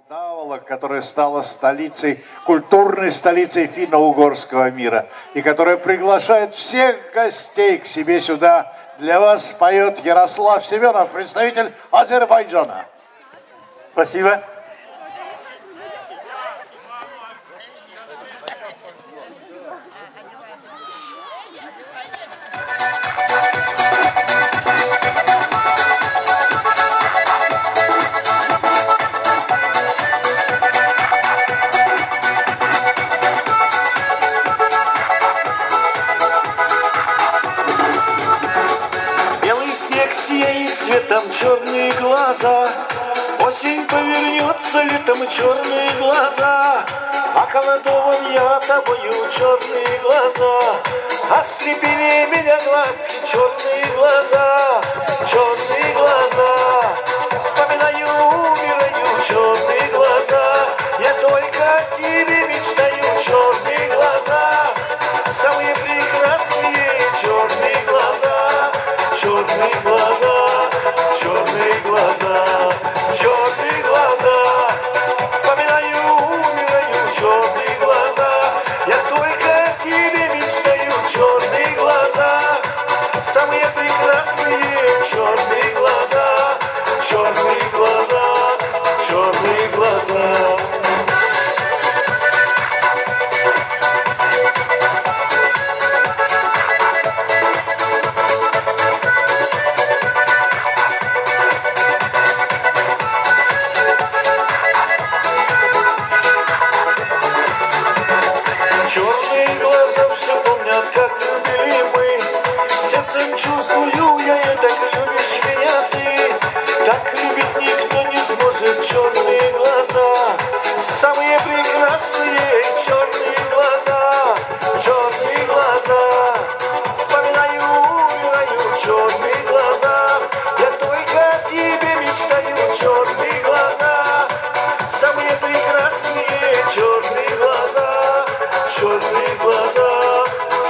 Даула, которая стала столицей, культурной столицей финно-угорского мира, и которая приглашает всех гостей к себе сюда. Для вас поет Ярослав Семенов, представитель Азербайджана. Спасибо. Цветом черные глаза, осень повернется, летом черные глаза. Околдован я тобою, черные глаза, ослепили меня глазки, черные глаза, черные глаза. Вспоминаю, умираю, черные глаза, я только о тебе мечтаю, черные глаза, самые прекрасные черные глаза, черные глаза. Черные глаза, черные глаза, вспоминаю, умираю, черные глаза, я только о тебе мечтаю, черные глаза, самые прекрасные черные глаза, черные глаза, черные глаза. Чувствую я, и так любишь меня ты, так любить никто не сможет, черные глаза, самые прекрасные черные глаза, черные глаза, вспоминаю, умираю, черные глаза, я только о тебе мечтаю, черные глаза, самые прекрасные черные глаза, черные глаза,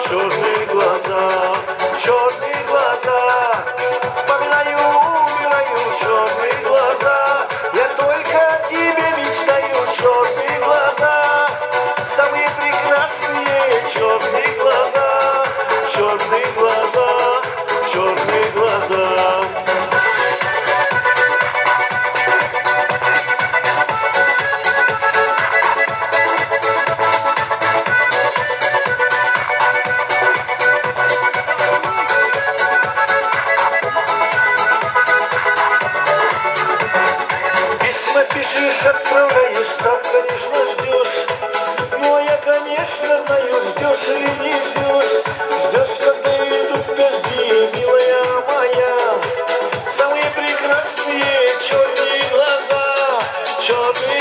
черные глаза, черные глаза, вспоминаю, умираю, черные глаза, я только о тебе мечтаю, черные глаза, самые прекрасные черные глаза, черные глаза, черные глаза. Пишешь, отправляешь, сам, конечно, ждешь. Ну, а я, конечно, знаю, ждешь или не ждешь. Ждешь, когда идут дожди, милая моя. Самые прекрасные черные глаза, черные